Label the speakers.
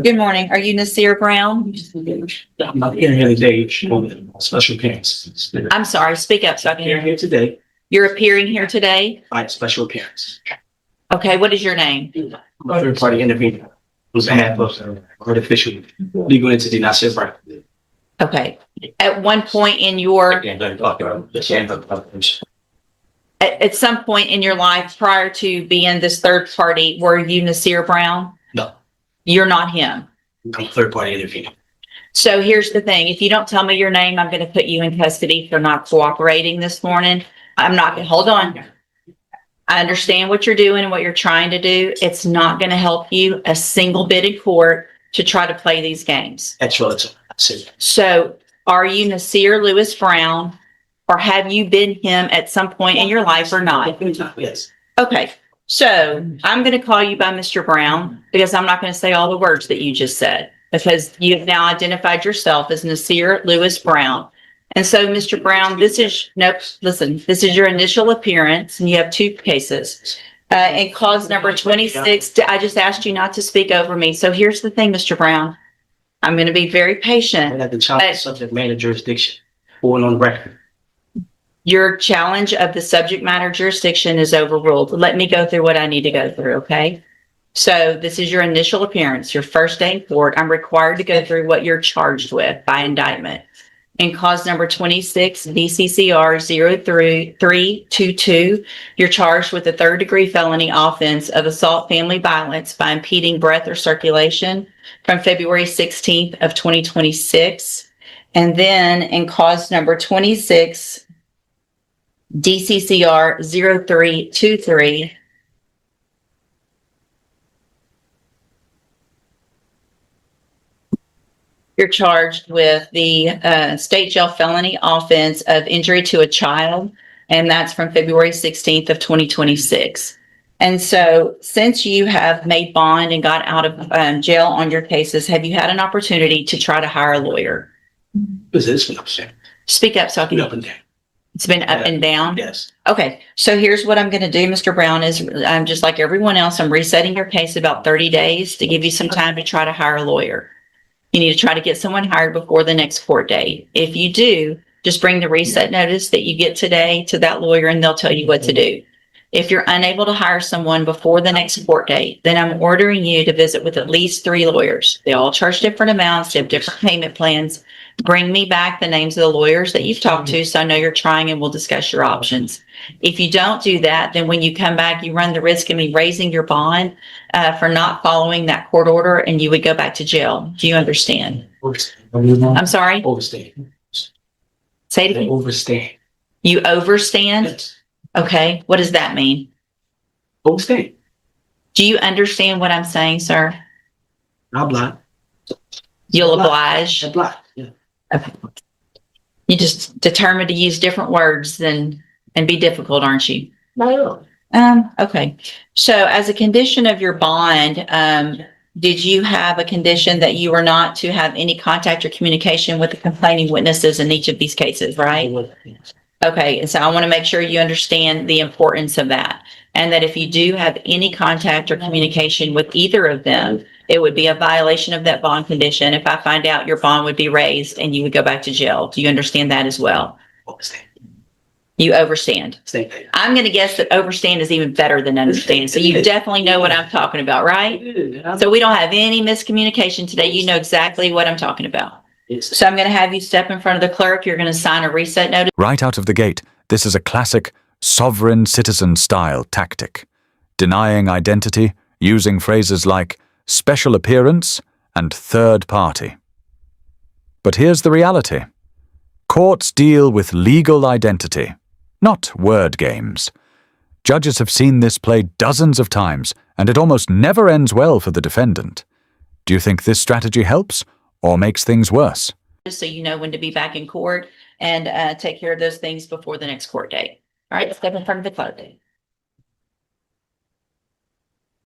Speaker 1: Good morning. Are you Nasir Brown?
Speaker 2: I'm not here today on special appearance.
Speaker 1: I'm sorry, speak up so I can
Speaker 2: Here
Speaker 1: hear you.
Speaker 2: today
Speaker 1: You're appearing here today?
Speaker 2: by special appearance.
Speaker 1: Okay, what is your name?
Speaker 2: I'm a third party intervener on behalf of artificial legal entity, Nasir Brown.
Speaker 1: Okay. At one point in your, at some point in your life prior to being this third party, were you Nasir Brown?
Speaker 2: No,
Speaker 1: You're not him.
Speaker 2: I'm a third party intervener.
Speaker 1: So here's the thing. If you don't tell me your name, I'm going to put you in custody for not cooperating this morning. I'm not going to, hold on. I understand what you're doing and what you're trying to do. It's not going to help you a single bit in court to try to play these games.
Speaker 2: That's relative.
Speaker 1: So are you Nasir Lewis Brown, or have you been him at some point in your life or not?
Speaker 2: Yes.
Speaker 1: Okay. So I'm going to call you by Mr. Brown because I'm not going to say all the words that you just said, because you have now identified yourself as Nasir Lewis Brown. And so, Mr. Brown, this is your initial appearance, and you have two cases. And cause number 26, I just asked you not to speak over me. So here's the thing, Mr. Brown. I'm going to be very patient.
Speaker 2: And at the child subject matter jurisdiction, going on record.
Speaker 1: Your challenge of the subject matter jurisdiction is overruled. Let me go through what I need to go through, okay? So this is your initial appearance, your first day in court. I'm required to go through what you're charged with by indictment. In cause number 26, DCCR 0322, you're charged with a third-degree felony offense of assault family violence by impeding breath or circulation from February 16th of 2026. And then in cause number 26, DCCR 0323, you're charged with the state jail felony offense of injury to a child, and that's from February 16th of 2026. And so since you have made bond and got out of jail on your cases, have you had an opportunity to try to hire a lawyer?
Speaker 2: It's been upset.
Speaker 1: Speak up so I can.
Speaker 2: Up and down.
Speaker 1: It's been up and down?
Speaker 2: Yes.
Speaker 1: Okay, so here's what I'm going to do, Mr. Brown, is I'm just like everyone else. I'm resetting your case about 30 days to give you some time to try to hire a lawyer. You need to try to get someone hired before the next court date. If you do, just bring the reset notice that you get today to that lawyer and they'll tell you what to do. If you're unable to hire someone before the next court date, then I'm ordering you to visit with at least 3 lawyers. They all charge different amounts, they have different payment plans. Bring me back the names of the lawyers that you've talked to so I know you're trying, and we'll discuss your options. If you don't do that, then when you come back, you run the risk of me raising your bond for not following that court order, and you would go back to jail. Do you understand? I'm sorry?
Speaker 2: Overstand.
Speaker 1: Say it again.
Speaker 2: Overstand.
Speaker 1: You overstand?
Speaker 2: Yes.
Speaker 1: Okay. What does that mean?
Speaker 2: Overstand.
Speaker 1: Do you understand what I'm saying, sir?
Speaker 2: I'm blind.
Speaker 1: You'll oblige.
Speaker 2: I'm blind. Yeah.
Speaker 1: Okay. You just determined to use different words and be difficult, aren't you?
Speaker 2: No.
Speaker 1: Okay. So as a condition of your bond, did you have a condition that you were not to have any contact or communication with the complaining witnesses in each of these cases, right? Okay. And so I want to make sure you understand the importance of that. And that if you do have any contact or communication with either of them, it would be a violation of that bond condition. If I find out, your bond would be raised and you would go back to jail. Do you understand that as well?
Speaker 2: Overstand.
Speaker 1: You overstand.
Speaker 2: Same thing.
Speaker 1: I'm going to guess that overstand is even better than understand. So you definitely know what I'm talking about, right? So we don't have any miscommunication today. You know exactly what I'm talking about. So I'm going to have you step in front of the clerk. You're going to sign a reset notice.
Speaker 3: Right out of the gate, this is a classic sovereign citizen style tactic, denying identity, using phrases like special appearance and third party. But here's the reality. Courts deal with legal identity, not word games. Judges have seen this play dozens of times, and it almost never ends well for the defendant. Do you think this strategy helps or makes things worse?
Speaker 1: So you know when to be back in court and take care of those things before the next court date. All right, step in front of the clerk.